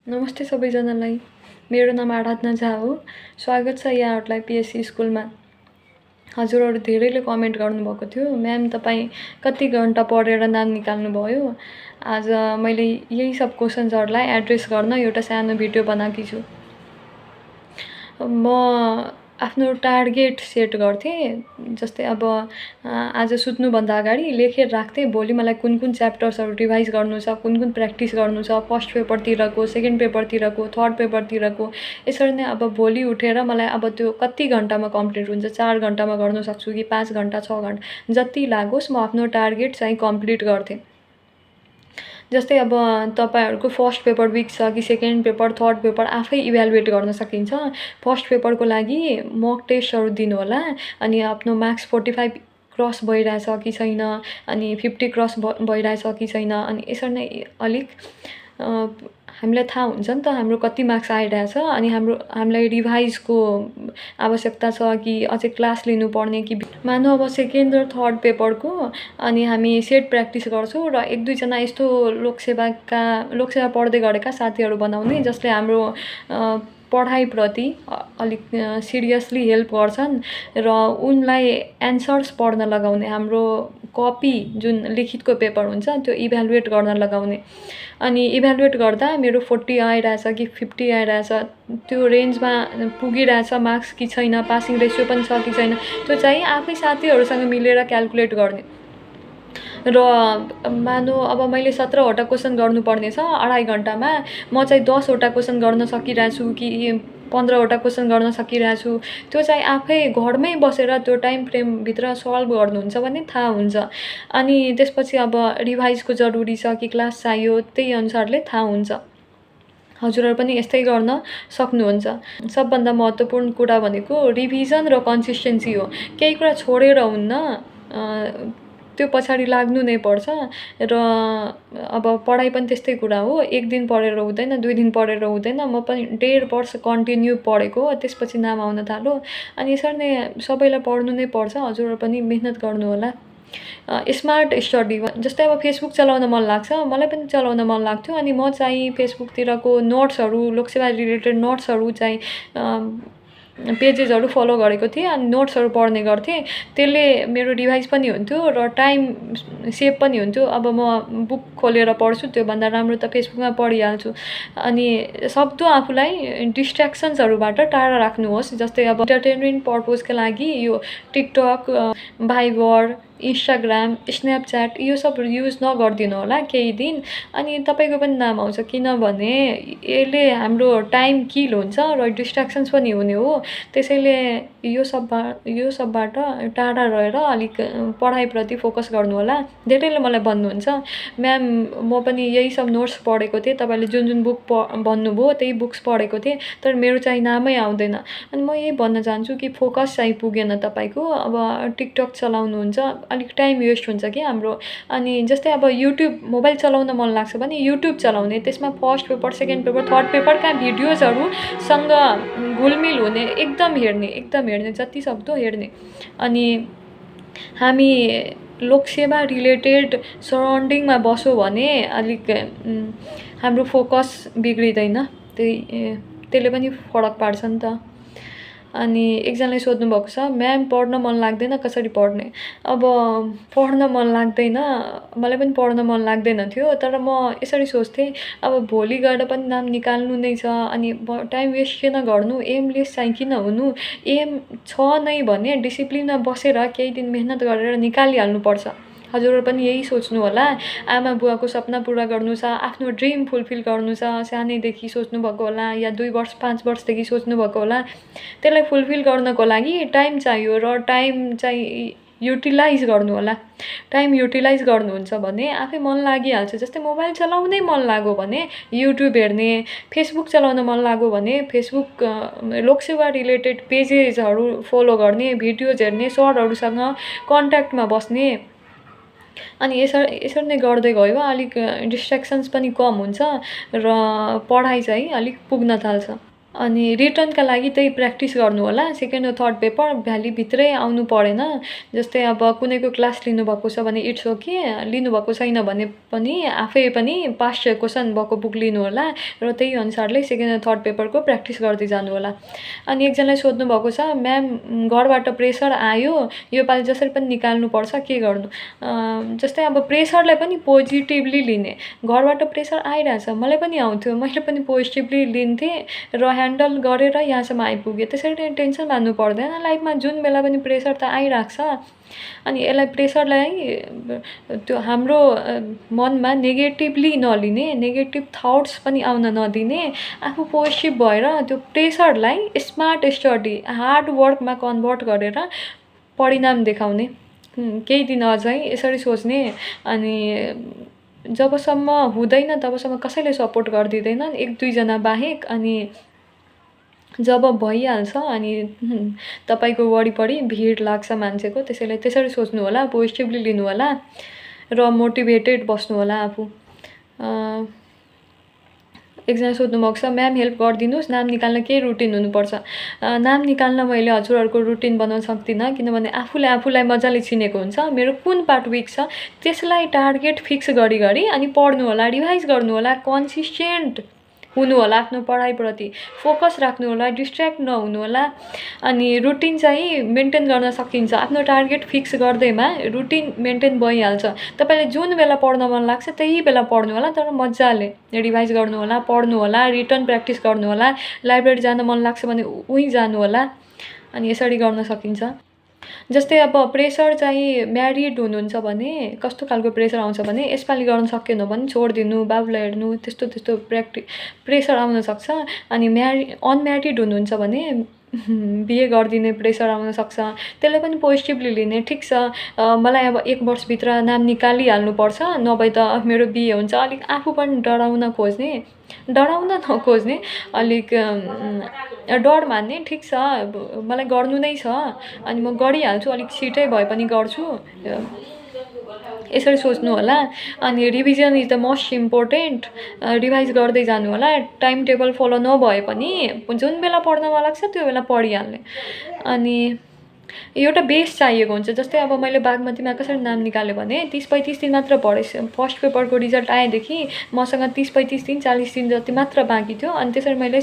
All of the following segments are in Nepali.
नमस्ते सबैजनालाई। मेरो नाम आराधना झा हो। स्वागत छ यहाँहरूलाई पिएससी स्कुलमा। हजुरहरू धेरैले कमेन्ट गर्नुभएको थियो, म्याम तपाईँ कति घन्टा पढेर नाम निकाल्नुभयो। आज मैले यही सब क्वेसन्सहरूलाई एड्रेस गर्न एउटा सानो भिडियो बनाएकी छु। म आफ्नो टार्गेट सेट गर्थेँ। जस्तै अब आज सुत्नुभन्दा अगाडि लेखेर राख्थेँ भोलि मलाई कुन कुन च्याप्टर्सहरू रिभाइज गर्नु छ, कुन कुन प्र्याक्टिस गर्नु छ, फर्स्ट पेपरतिरको, सेकेन्ड पेपरतिरको, थर्ड पेपरतिरको। यसरी नै अब भोलि उठेर मलाई अब त्यो कति घन्टामा कम्प्लिट हुन्छ, 4 घन्टामा गर्न सक्छु कि 5 घन्टा 6 घन्टा जति लागोस् म आफ्नो टार्गेट चाहिँ कम्प्लिट गर्थेँ। जस्तै अब तपाईँहरूको फर्स्ट पेपर विक छ कि सेकेन्ड पेपर, थर्ड पेपर आफै इभ्यालुएट गर्न सकिन्छ। फर्स्ट पेपरको लागि मक टेस्टहरू दिनुहोला, अनि आफ्नो मार्क्स 45 क्रस भइरहेछ कि छैन, अनि 50 क्रस भइरहेछ कि छैन, अनि यसरी नै अलिक हामीलाई थाहा हुन्छ नि त हाम्रो कति मार्क्स आइरहेछ, अनि हामीलाई रिभाइजको आवश्यकता छ कि अझै क्लास लिनुपर्ने कि मानौँ अब सेकेन्ड र थर्ड पेपरको। अनि हामी सेट प्र्याक्टिस गर्छौँ र 1-2जना यस्तो लोकसेवा पढ्दै गरेका साथीहरू बनाउने जसले हाम्रो पढाइप्रति अलिक सिरियसली हेल्प गर्छन् र उनलाई एन्सर्स पढ्न लगाउने, हाम्रो कपी जुन लिखितको पेपर हुन्छ त्यो इभ्यालुएट गर्न लगाउने। अनि इभ्यालुएट गर्दा मेरो 40 आइरहेछ कि 50 आइरहेछ, त्यो रेन्जमा पुगिरहेछ मार्क्स कि छैन, पासिङ रेसियो पनि छ कि छैन, त्यो चाहिँ आफै साथीहरूसँग मिलेर क्यालकुलेट गर्ने। र मानौँ अब मैले 17वटा क्वेसन गर्नुपर्ने छ 2.5 घन्टामा, म चाहिँ 10वटा क्वेसन गर्न सकिरहेछु कि 15वटा क्वेसन गर्न सकिरहेछु, त्यो चाहिँ आफै घरमै बसेर त्यो टाइम फ्रेमभित्र सल्भ गर्नुहुन्छ भने थाहा हुन्छ। अनि त्यसपछि अब रिभाइजको जरुरी छ कि क्लास चाहियो, त्यही अनुसारले थाहा हुन्छ। हजुरहरू पनि यस्तै गर्न सक्नुहुन्छ। सबभन्दा महत्त्वपूर्ण कुरा भनेको रिभिजन र कन्सिस्टेन्सी हो। केही कुरा छोडेर हुन्न, त्यो पछाडि लाग्नु नै पर्छ। र अब पढाइ पनि त्यस्तै कुरा हो, 1 दिन पढेर हुँदैन, 2 दिन पढेर हुँदैन। म पनि 1.5 वर्ष कन्टिन्यू पढेको, त्यसपछि नाम आउन थाल्यो। अनि यसरी नै सबैलाई पढ्नु नै पर्छ, हजुरहरू पनि मेहनत गर्नुहोला। स्मार्ट स्टडी जस्तै अब फेसबुक चलाउन मन लाग्छ, मलाई पनि चलाउन मन लाग्थ्यो। अनि म चाहिँ फेसबुकतिरको नोट्सहरू, लोकसेवा रिलेटेड नोट्सहरू चाहिँ पेजेसहरू फलो गरेको थिएँ, अनि नोट्सहरू पढ्ने गर्थेँ। त्यसले मेरो रिभाइज पनि हुन्थ्यो र टाइम सेभ पनि हुन्थ्यो। अब म बुक खोलेर पढ्छु, त्योभन्दा राम्रो त फेसबुकमा पढिहाल्छु। अनि सक्दो आफूलाई डिस्ट्र्याक्सन्सहरूबाट टाढा राख्नुहोस्। जस्तै अब इन्टरटेनमेन्ट पर्पजका लागि यो टिकटक, भाइबर, इन्स्टाग्राम, स्न्यापच्याट यो सब युज नगरिदिनु होला केही दिन, अनि तपाईँको पनि नाम आउँछ। किनभने यसले हाम्रो टाइम किल हुन्छ र डिस्ट्र्याक्सन्स पनि हुने हो। त्यसैले यो सबबाट टाढा रहेर अलिक पढाइप्रति फोकस गर्नुहोला। धेरैले मलाई भन्नुहुन्छ, म्याम म पनि यही सब नोट्स पढेको थिएँ, तपाईँले जुन जुन बुक भन्नुभयो त्यही बुक्स पढेको थिएँ, तर मेरो चाहिँ नामै आउँदैन। अनि म यही भन्न चाहन्छु कि फोकस चाहिँ पुगेन तपाईँको। अब टिकटक चलाउनुहुन्छ, अलिक टाइम वेस्ट हुन्छ कि हाम्रो। अनि जस्तै अब युट्युब, मोबाइल चलाउन मन लाग्छ भने युट्युब चलाउने, त्यसमा first paper, second paper, third पेपरका भिडियोजहरूसँग घुलमिल हुने, एकदम हेर्ने, जति सक्दो हेर्ने। अनि हामी लोकसेवा रिलेटेड सराउन्डिङमा बस्यो भने अलिक हाम्रो फोकस बिग्रिँदैन, त्यसले पनि फरक पार्छ नि त। अनि एकजनाले सोध्नुभएको छ, म्याम पढ्न मन लाग्दैन कसरी पढ्ने। अब पढ्न मन लाग्दैन, मलाई पनि पढ्न मन लाग्दैन थियो, तर म यसरी सोच्थेँ, अब भोलि गएर पनि नाम निकाल्नु नै छ, अनि टाइम वेस्ट किन गर्नु, एमलेस चाहिँ किन हुनु। एम छ नै भने डिसिप्लिनमा बसेर केही दिन मेहनत गरेर निकालिहाल्नुपर्छ। हजुरहरू पनि यही सोच्नु होला। आमा बुवाको सपना पुरा गर्नु छ, आफ्नो ड्रिम फुलफिल गर्नु छ, सानैदेखि सोच्नुभएको होला, या 2 वर्ष 5 वर्षदेखि सोच्नुभएको होला। त्यसलाई फुलफिल गर्नको लागि टाइम चाहियो, र टाइम चाहिँ युटिलाइज गर्नु होला। टाइम युटिलाइज गर्नुहुन्छ भने आफै मन लागिहाल्छ। जस्तै मोबाइल चलाउनै मन लाग्यो भने युट्युब हेर्ने, फेसबुक चलाउन मन लाग्यो भने फेसबुक लोकसेवा रिलेटेड पेजेसहरू फलो गर्ने, भिडियोज हेर्ने, सरहरूसँग कन्ट्याक्टमा बस्ने। अनि यसरी नै गर्दै गयो अलिक डिस्ट्र्याक्सन्स पनि कम हुन्छ र पढाइ चाहिँ अलिक पुग्न थाल्छ। अनि रिटर्नका लागि त्यही प्र्याक्टिस गर्नु होला। सेकेन्ड र थर्ड पेपर भ्यालीभित्रै आउनु परेन। जस्तै अब कुनैको क्लास लिनुभएको छ भने इट्स ओके, लिनुभएको छैन भने पनि आफै पनि पास्ट इयर क्वेसन भएको बुक लिनु होला र त्यही अनुसारले सेकेन्ड र थर्ड पेपरको प्र्याक्टिस गर्दै जानु होला। अनि एकजनाले सोध्नु भएको छ, म्याम घरबाट प्रेसर आयो, योपालि जसरी पनि निकाल्नुपर्छ, के गर्नु? जस्तै अब प्रेसरलाई पनि पोजिटिभली लिने। घरबाट प्रेसर आइरहेछ, मलाई पनि आउँथ्यो, मैले पनि पोजिटिभली लिन्थेँ र ह्यान्डल गरेर यहाँसम्म आइपुगेँ। त्यसरी टेन्सन मान्नु पर्दैन। लाइफमा जुन बेला पनि प्रेसर त आइरहेको छ। अनि यसलाई प्रेसरलाई त्यो हाम्रो मनमा नेगेटिभली नलिने, नेगेटिभ थट्स पनि आउन नदिने, आफू पोजिटिभ भएर त्यो प्रेसरलाई स्मार्ट स्टडी, हार्ड वर्कमा कन्भर्ट गरेर परिणाम देखाउने। केही दिन अझै यसरी सोच्ने। अनि जबसम्म हुँदैन तबसम्म कसैले सपोर्ट गरिदिँदैनन्, एक दुईजना बाहेक। अनि जब भइहाल्छ अनि तपाईँको वरिपरि भिड लाग्छ मान्छेको, त्यसैले त्यसरी सोच्नु होला, पोजिटिभली लिनु होला र मोटिभेटेड बस्नु होला आफू। एकजना सोध्नुभएको छ, म्याम हेल्प गरिदिनुहोस्, नाम निकाल्न के रुटिन हुनुपर्छ? नाम निकाल्न मैले हजुरहरूको रुटिन बनाउन सक्दिनँ, किनभने आफूले आफूलाई मजाले चिनेको हुन्छ। मेरो कुन पार्ट विक छ त्यसलाई टार्गेट फिक्स गरी अनि पढ्नु होला, रिभाइज गर्नु होला, कन्सिस्टेन्ट हुनु होला, आफ्नो पढाइप्रति फोकस राख्नु होला, डिस्ट्र्याक्ट नहुनु होला। अनि रुटिन चाहिँ मेन्टेन गर्न सकिन्छ। आफ्नो टार्गेट फिक्स गर्दैमा रुटिन मेन्टेन भइहाल्छ। तपाईँले जुन बेला पढ्न मन लाग्छ त्यही बेला पढ्नु होला, तर मजाले रिभाइज गर्नु होला, पढ्नु होला, रिटर्न प्र्याक्टिस गर्नु होला। लाइब्रेरी जान मन लाग्छ भने उहीँ जानु होला। अनि यसरी गर्न सकिन्छ। जस्तै अब प्रेसर चाहिँ म्यारिड हुनुहुन्छ भने कस्तो खालको प्रेसर आउँछ भने यसपालि गर्न सकेन भने छोडिदिनु, बाबुलाई हेर्नु, त्यस्तो प्रेसर आउन सक्छ। अनि अनम्यारिड हुनुहुन्छ भने बिहे गरिदिने प्रेसर आउन सक्छ। त्यसलाई पनि पोजिटिभली लिने। ठिक छ, मलाई अब 1 वर्षभित्र नाम निकालिहाल्नुपर्छ, नभए त मेरो बिहे हुन्छ। अलिक आफू पनि डराउन नखोज्ने, अलिक डर मान्ने। ठिक छ, मलाई गर्नु नै छ अनि म गरिहाल्छु, अलिक छिटै भए पनि गर्छु, यसरी सोच्नु होला। अनि revision is the most important. Revise गर्दै जानु होला। टाइम टेबल फलो नभए पनि जुन बेला पढ्न मन लाग्छ त्यो बेला पढिहाल्ने। अनि एउटा बेस चाहिएको हुन्छ। जस्तै अब मैले बागमतीमा कसरी नाम निकालेँ भने 30-35 दिन मात्र पढेँ। फर्स्ट पेपरको रिजल्ट आएदेखि मसँग 30-35 दिन 40 दिन जति मात्र बाँकी थियो। अनि त्यसरी मैले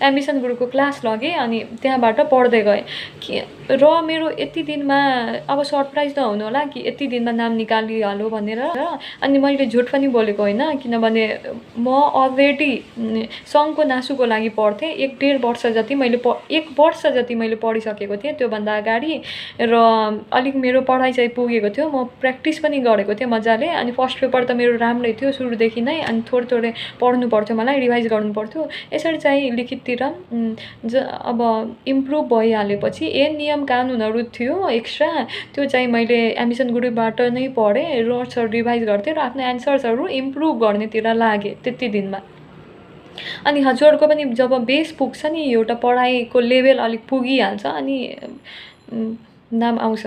एम्बिसन गुरुको क्लास लगेँ अनि त्यहाँबाट पढ्दै गएँ र मेरो यति दिनमा अब सरप्राइज नहुनु होला कि यति दिनमा नाम निकालिहाल्यो भनेर। अनि मैले झुट पनि बोलेको होइन, किनभने म अलरेडी सङ्घको नासुको लागि पढ्थेँ। 1.5 वर्ष जति मैले 1 वर्ष जति मैले पढिसकेको थिएँ त्योभन्दा अगाडि। र अलिक मेरो पढाइ चाहिँ पुगेको थियो। म प्र्याक्टिस पनि गरेको थिएँ मजाले। अनि फर्स्ट पेपर त मेरो राम्रै थियो सुरुदेखि नै। अनि थोरै पढ्नु पर्थ्यो, मलाई रिभाइज गर्नु पर्थ्यो। यसरी चाहिँ लिखिततिर अब इम्प्रुभ भइहालेपछि नियम कानुनहरू थियो एक्स्ट्रा, त्यो चाहिँ मैले एम्बिसन गुरुबाट नै पढेँ, नोट्सहरू रिभाइज गर्थेँ र आफ्नो एन्सर्सहरू इम्प्रुभ गर्नेतिर लागेँ त्यति दिनमा। अनि हजुरहरूको पनि जब बेस पुग्छ नि, एउटा पढाइको लेभल अलिक पुगिहाल्छ अनि नाम आउँछ।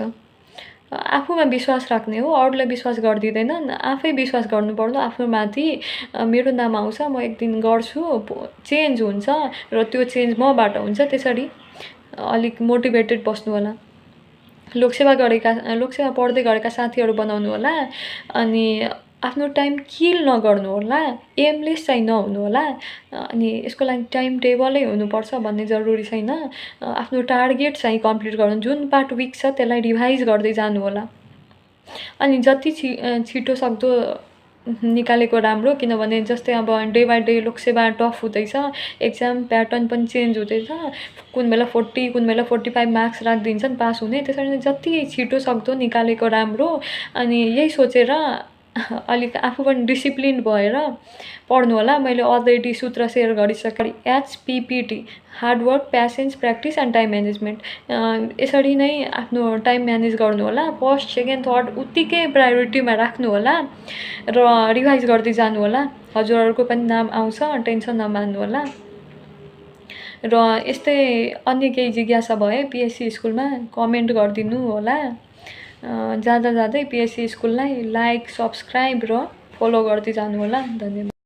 आफूमा विश्वास राख्ने हो, अरूलाई विश्वास गरिदिँदैन, आफै विश्वास गर्नुपर्छ आफ्नो माथि। मेरो नाम आउँछ, म एक दिन गर्छु, चेन्ज हुन्छ र त्यो चेन्ज मबाट हुन्छ। त्यसरी अलिक मोटिभेटेड बस्नु होला। लोकसेवा पढ्दै गरेका साथीहरू बनाउनु होला। अनि आफ्नो टाइम किल नगर्नु होला, एमलेस चाहिँ नहुनु होला। अनि यसको लागि टाइम टेबलै हुनुपर्छ भन्ने जरुरी छैन। आफ्नो टार्गेट चाहिँ कम्प्लिट गर्नु। जुन पार्ट विक छ त्यसलाई रिभाइज गर्दै जानु होला। अनि जति छिटो सक्दो निकालेको राम्रो, किनभने जस्तै अब day by day Lok Sewa tough हुँदैछ, एक्जाम प्याटर्न पनि चेन्ज हुँदैछ। कुन बेला 40 कुन बेला 45 मार्क्स राखिदिन्छन् पास हुने। त्यसरी नै जति छिटो सक्दो निकालेको राम्रो। अनि यही सोचेर अलिक आफू पनि डिसिप्लिन भएर पढ्नु होला। मैले अलरेडी सूत्र सेयर गरिसकेँ। HPPT, hard work, patience, practice and time management. यसरी नै आफ्नो टाइम म्यानेज गर्नु होला। फर्स्ट, सेकेन्ड, थर्ड उत्तिकै प्रायोरिटीमा राख्नु होला र रिभाइज गर्दै जानु होला। हजुरहरूको पनि नाम आउँछ, टेन्सन नमान्नु होला। र यस्तै अन्य केही जिज्ञासा भए PSC स्कुलमा कमेन्ट गरिदिनु होला। जाँदै PSC स्कुललाई लाइक, सब्सक्राइब र फलो गर्दै जानु होला। धन्यवाद।